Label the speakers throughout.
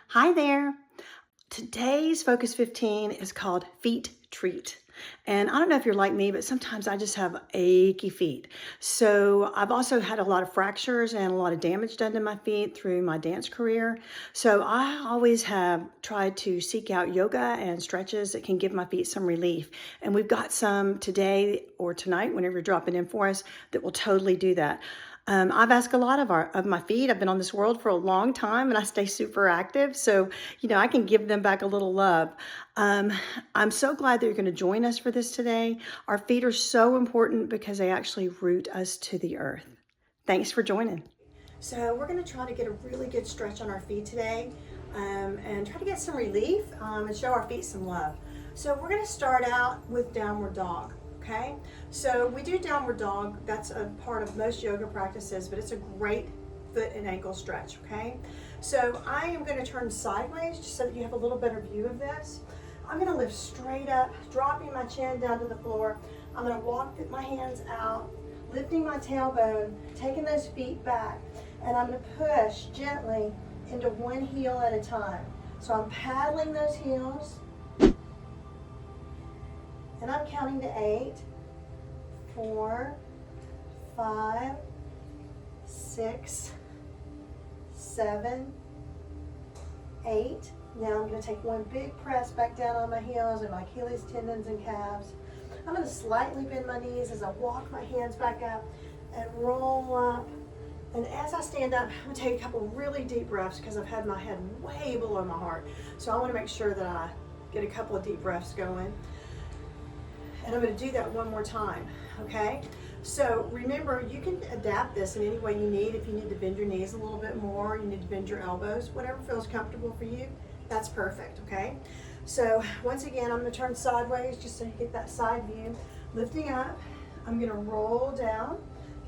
Speaker 1: Hi there. Today's Focus 15 is called Feet Treat. And I don't know if you're like me, but sometimes I just have achy feet. So I've also had a lot of fractures and a lot of damage done to my feet through my dance career. So I always have tried to seek out yoga and stretches that can give my feet some relief. And we've got some today or tonight, whenever you're dropping in for us, that will totally do that. I've asked a lot of my feet. I've been on this world for a long time and I stay super active. So, I can give them back a little love. Um, I'm so glad that you're going to join us for this today. Our feet are so important because they actually root us to the earth. Thanks for joining. So we're going to try to get a really good stretch on our feet today and try to get some relief and show our feet some love. So we're going to start out with downward dog. Okay, so we do downward dog. That's a part of most yoga practices, but it's a great foot and ankle stretch. Okay, so I am going to turn sideways just so that you have a little better view of this. I'm going to lift straight up, dropping my chin down to the floor. I'm going to walk my hands out, lifting my tailbone, taking those feet back, and I'm going to push gently into one heel at a time. So I'm paddling those heels. And I'm counting to 8, 4, 5, 6, 7, 8. Now I'm going to take one big press back down on my heels and my Achilles tendons and calves. I'm going to slightly bend my knees as I walk my hands back up and roll up. And as I stand up, I'm going to take a couple really deep breaths because I've had my head way below my heart. So I want to make sure that I get a couple of deep breaths going. And I'm going to do that one more time, okay? So remember, you can adapt this in any way you need. If you need to bend your knees a little bit more, you need to bend your elbows, whatever feels comfortable for you, that's perfect, okay? So once again, I'm going to turn sideways just so you get that side view. Lifting up, I'm going to roll down,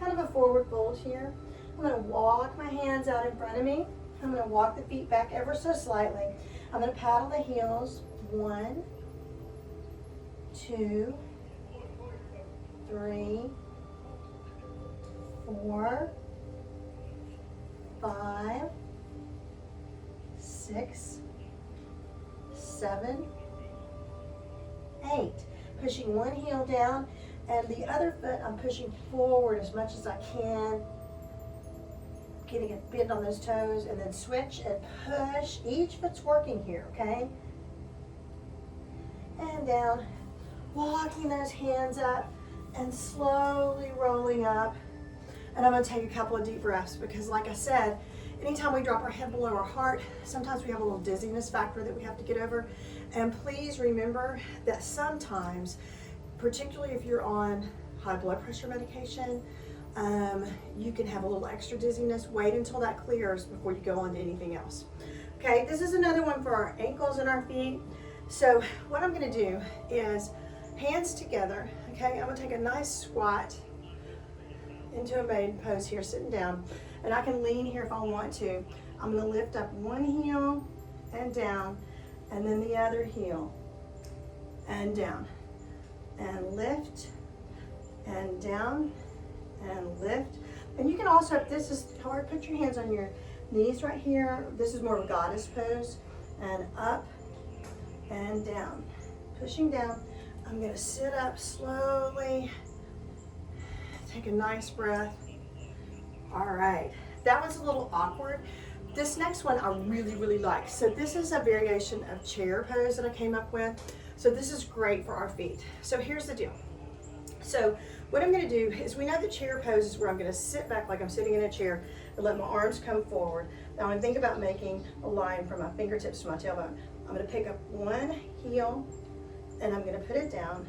Speaker 1: kind of a forward fold here. I'm going to walk my hands out in front of me. I'm going to walk the feet back ever so slightly. I'm going to paddle the heels. 1, 2, 3, 4, 5, 6, 7, 8. Pushing one heel down and the other foot I'm pushing forward as much as I can. Getting a bend on those toes and then switch and push. Each foot's working here, okay? And down. Walking those hands up and slowly rolling up. And I'm going to take a couple of deep breaths because like I said, anytime we drop our head below our heart, sometimes we have a little dizziness factor that we have to get over. And please remember that sometimes, particularly if you're on high blood pressure medication, you can have a little extra dizziness. Wait until that clears before you go on to anything else. Okay, this is another one for our ankles and our feet. So what I'm going to do is hands together, okay? I'm gonna take a nice squat into a maiden pose here, sitting down. And I can lean here if I want to. I'm gonna lift up one heel and down, and then the other heel and down. And lift, and down, and lift. And you can also, if this is hard, put your hands on your knees right here. This is more of a goddess pose. And up and down. Pushing down. I'm going to sit up slowly, take a nice breath. All right, that was a little awkward. This next one I really, really like. So this is a variation of chair pose that I came up with. So this is great for our feet. So here's the deal. So what I'm going to do is, we know that chair pose is where I'm going to sit back like I'm sitting in a chair and let my arms come forward. Now I'm going to think about making a line from my fingertips to my tailbone. I'm going to pick up one heel and I'm going to put it down,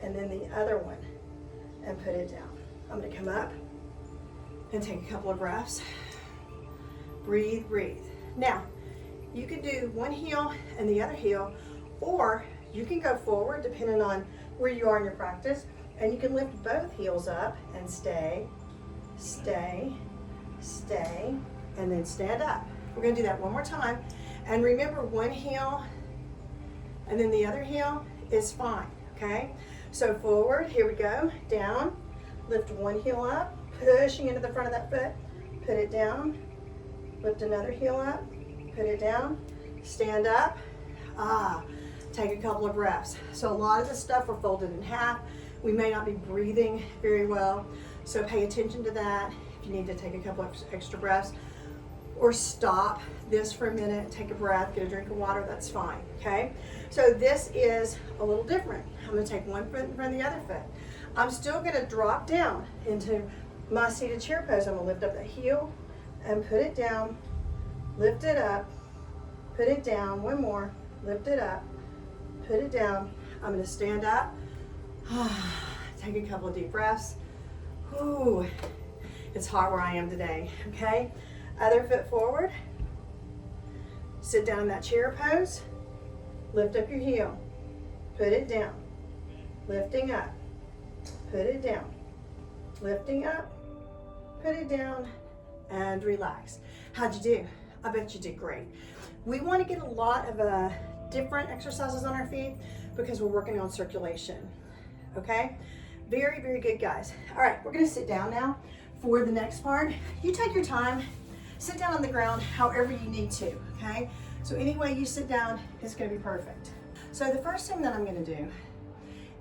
Speaker 1: and then the other one and put it down. I'm going to come up and take a couple of breaths. Breathe, breathe. Now, you can do one heel and the other heel, or you can go forward depending on where you are in your practice, and you can lift both heels up and stay, stay, stay, and then stand up. We're going to do that one more time. And remember, one heel and then the other heel is fine, okay? So forward, here we go, down, lift one heel up, pushing into the front of that foot, put it down, lift another heel up, put it down, stand up, take a couple of breaths. So a lot of the stuff we're folded in half. We may not be breathing very well, so pay attention to that. If you need to take a couple of extra breaths, or stop this for a minute, take a breath, get a drink of water, that's fine, okay? So this is a little different. I'm gonna take one foot in front of the other foot. I'm still gonna drop down into my seated chair pose. I'm gonna lift up the heel and put it down, lift it up, put it down, one more, lift it up, put it down. I'm gonna stand up, take a couple of deep breaths. Ooh, it's hot where I am today, okay? Other foot forward, sit down in that chair pose, lift up your heel, put it down, lifting up, put it down, lifting up, put it down, and relax. How'd you do? I bet you did great. We want to get a lot of different exercises on our feet because we're working on circulation, okay? Very, very good, guys. All right, we're gonna sit down now for the next part. You take your time. Sit down on the ground however you need to, okay? So any way you sit down is gonna be perfect. So the first thing that I'm gonna do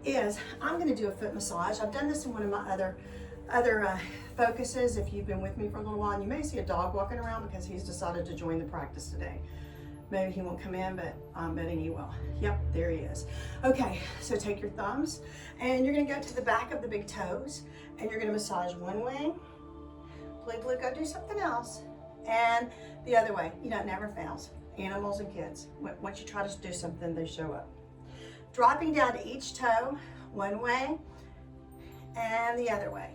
Speaker 1: is I'm gonna do a foot massage. I've done this in one of my other focuses. If you've been with me for a little while, and you may see a dog walking around because he's decided to join the practice today. Maybe he won't come in, but I'm betting he will. Yep, there he is. Okay, so take your thumbs and you're gonna go to the back of the big toes and you're gonna massage one way. Please go do something else. And the other way. You know, it never fails. Animals and kids. Once you try to do something, they show up. Dropping down to each toe, one way and the other way.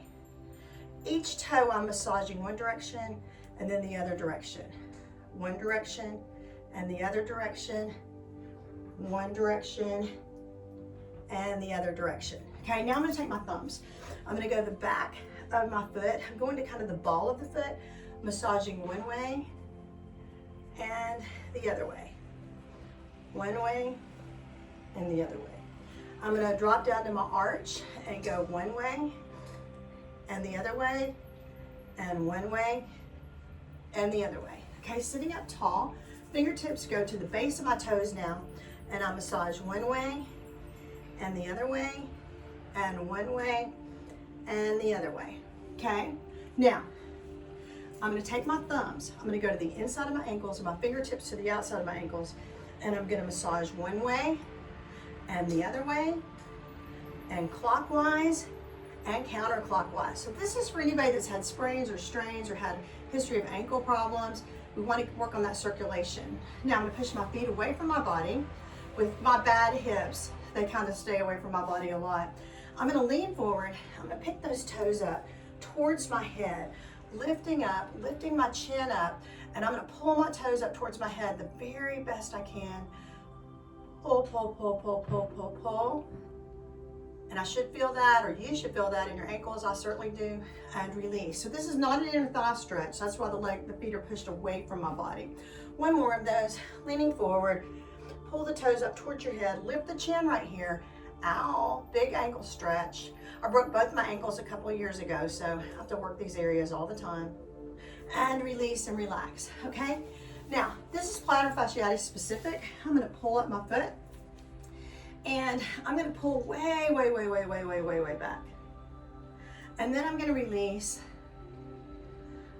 Speaker 1: Each toe I'm massaging one direction and then the other direction. One direction and the other direction. One direction and the other direction. Okay, now I'm gonna take my thumbs. I'm gonna go to the back of my foot. I'm going to kind of the ball of the foot, massaging one way and the other way. One way and the other way. I'm gonna drop down to my arch and go one way and the other way and one way and the other way. Okay, sitting up tall, fingertips go to the base of my toes now, and I massage one way and the other way and one way and the other way. Okay, now I'm going to take my thumbs, I'm going to go to the inside of my ankles and my fingertips to the outside of my ankles, and I'm going to massage one way and the other way and clockwise and counterclockwise. So this is for anybody that's had sprains or strains or had a history of ankle problems. We want to work on that circulation. Now I'm going to push my feet away from my body. With my bad hips, they kind of stay away from my body a lot. I'm going to lean forward. I'm going to pick those toes up towards my head, lifting up, lifting my chin up, and I'm going to pull my toes up towards my head the very best I can. Pull, pull, pull, pull, pull, pull, pull. And I should feel that, or you should feel that in your ankles. I certainly do. And release. So this is not an inner thigh stretch. That's why the feet are pushed away from my body. One more of those. Leaning forward. Pull the toes up towards your head. Lift the chin right here. Ow, big ankle stretch. I broke both my ankles a couple of years ago, so I have to work these areas all the time. And release and relax, okay? Now, this is plantar fasciitis specific. I'm gonna pull up my foot, and I'm gonna pull way, way, way, way, way, way, way, way back. And then I'm gonna release.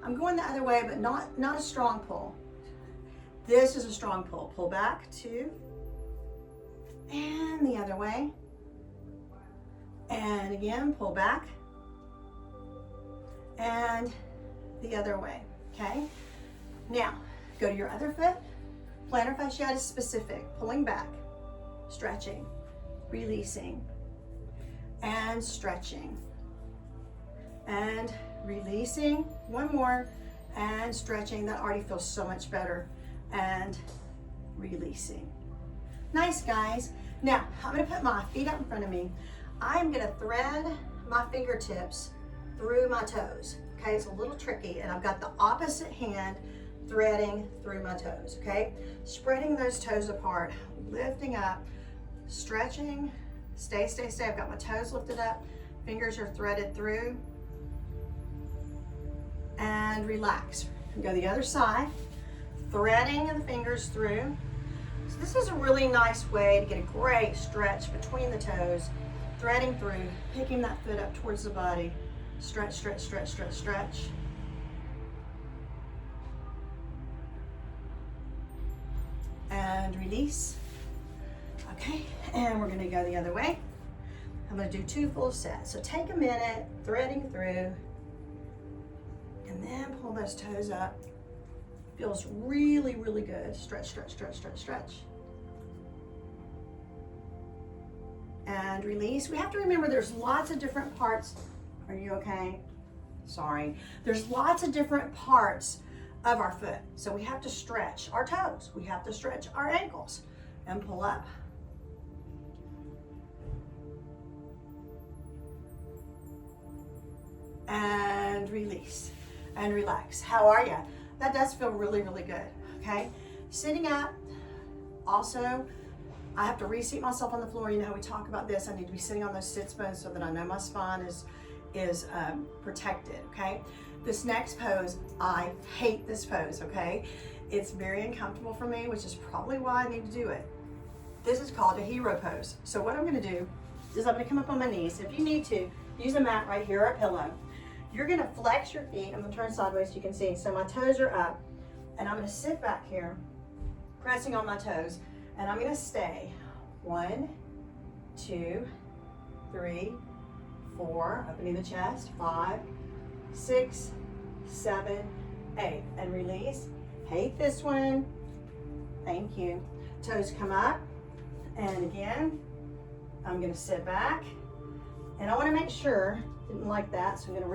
Speaker 1: I'm going the other way, but not a strong pull. This is a strong pull. Pull back, 2, and the other way. And again, pull back, and the other way, okay? Now, go to your other foot, plantar fasciitis specific, pulling back, stretching, releasing, and stretching, and releasing, one more, and stretching. That already feels so much better, and releasing. Nice, guys. Now, I'm gonna put my feet up in front of me. I'm gonna thread my fingertips through my toes. Okay, it's a little tricky, and I've got the opposite hand threading through my toes, okay? Spreading those toes apart, lifting up, stretching, stay, stay, stay. I've got my toes lifted up, fingers are threaded through, and relax. And go the other side, threading the fingers through, So this is a really nice way to get a great stretch between the toes, threading through, picking that foot up towards the body. Stretch, stretch, stretch, stretch, stretch. And release. Okay, and we're gonna go the other way. I'm gonna do 2 full sets. So take a minute, threading through, and then pull those toes up. Feels really, really good. Stretch, stretch, stretch, stretch, stretch. And release. We have to remember there's lots of different parts. Are you okay? Sorry. There's lots of different parts of our foot. So we have to stretch our toes. We have to stretch our ankles and pull up. And release and relax. How are you? That does feel really, really good. Okay. Sitting up. Also, I have to reseat myself on the floor. You know how we talk about this. I need to be sitting on those sits bones so that I know my spine is protected. Okay. This next pose, I hate this pose. Okay. It's very uncomfortable for me, which is probably why I need to do it. This is called a hero pose. So what I'm going to do is I'm going to come up on my knees. If you need to, use a mat right here or a pillow. You're gonna flex your feet. I'm gonna turn sideways so you can see. So my toes are up, and I'm gonna sit back here, pressing on my toes, and I'm gonna stay. 1, 2, 3, 4, opening the chest, 5, 6, 7, 8, and release. Hate this one. Thank you. Toes come up, and again, I'm gonna sit back, and I wanna make sure, didn't like that, so I'm gonna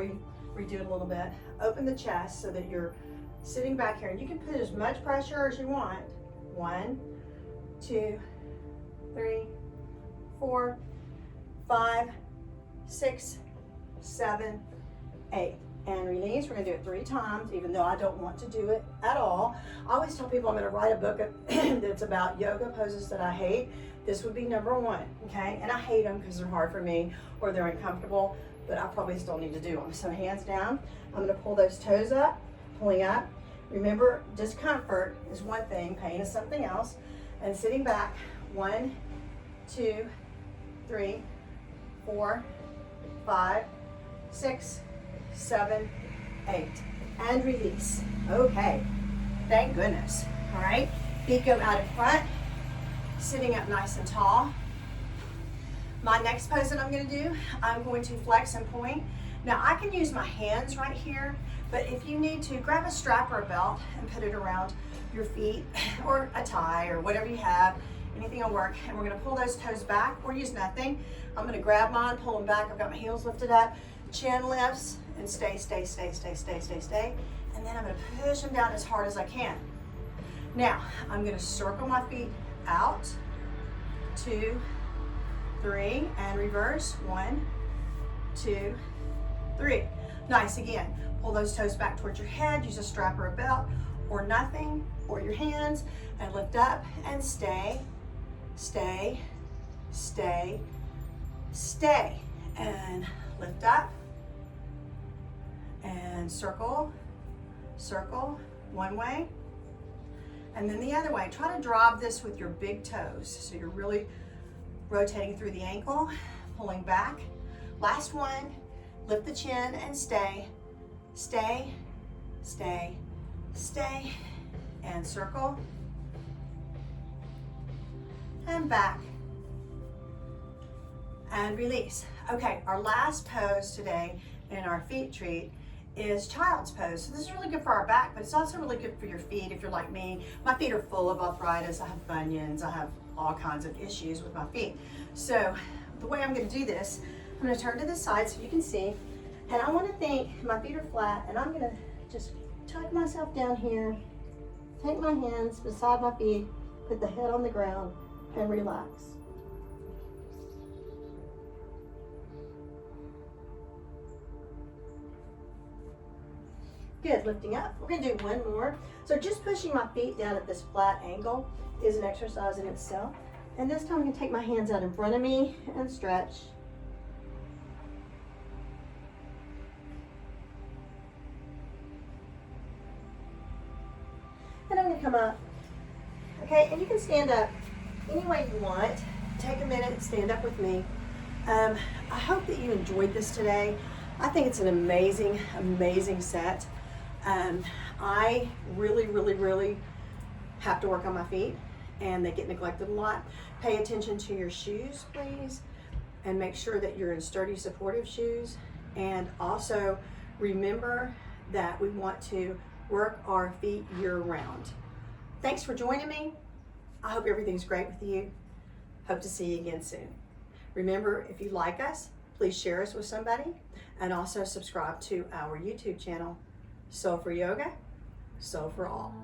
Speaker 1: redo it a little bit. Open the chest so that you're sitting back here, and you can put as much pressure as you want. 1, 2, 3, 4, 5, 6, 7, 8. And release. We're gonna do it 3 times, even though I don't want to do it at all. I always tell people I'm gonna write a book that's about yoga poses that I hate. This would be number 1, okay? And I hate them because they're hard for me or they're uncomfortable, but I probably still need to do them. So hands down, I'm gonna pull those toes up, pulling up. Remember, discomfort is one thing, pain is something else. And sitting back, 1, 2, 3, 4, 5, 6, 7, 8. And release. Okay, thank goodness. All right, feet go out in front, sitting up nice and tall. My next pose that I'm going to do, I'm going to flex and point. Now I can use my hands right here, but if you need to, grab a strap or a belt and put it around your feet, or a tie or whatever you have, anything will work. And we're going to pull those toes back or use nothing. I'm going to grab mine, pull them back. I've got my heels lifted up, chin lifts, and stay, stay, stay, stay, stay, stay, stay. And then I'm going to push them down as hard as I can. Now I'm going to circle my feet out, 2, 3, and reverse. 1, 2, 3. Nice. Again, pull those toes back towards your head. Use a strap or a belt or nothing, or your hands, and lift up and stay, stay, stay, stay, and lift up and circle, circle one way and then the other way. Try to drop this with your big toes, so you're really rotating through the ankle, pulling back. Last one, lift the chin and stay, stay, stay, stay, and circle, and back, and release. Okay, our last pose today in our feet treat is child's pose. So this is really good for our back, but it's also really good for your feet if you're like me. My feet are full of arthritis, I have bunions, I have all kinds of issues with my feet. So the way I'm gonna do this, I'm gonna turn to the side so you can see, and I wanna think my feet are flat, and I'm gonna just tuck myself down here, take my hands beside my feet, put the head on the ground, and relax. Good, lifting up. We're gonna do one more. So just pushing my feet down at this flat angle is an exercise in itself. And this time I'm gonna take my hands out in front of me and stretch. And I'm gonna come up. Okay, and you can stand up any way you want. Take a minute and stand up with me. I hope that you enjoyed this today. I think it's an amazing, amazing set. I really have to work on my feet, and they get neglected a lot. Pay attention to your shoes, please, and make sure that you're in sturdy, supportive shoes. And also remember that we want to work our feet year-round. Thanks for joining me. I hope everything's great with you. Hope to see you again soon. Remember, if you like us, please share us with somebody, and also subscribe to our YouTube channel, Soul for Yoga, Soul for All.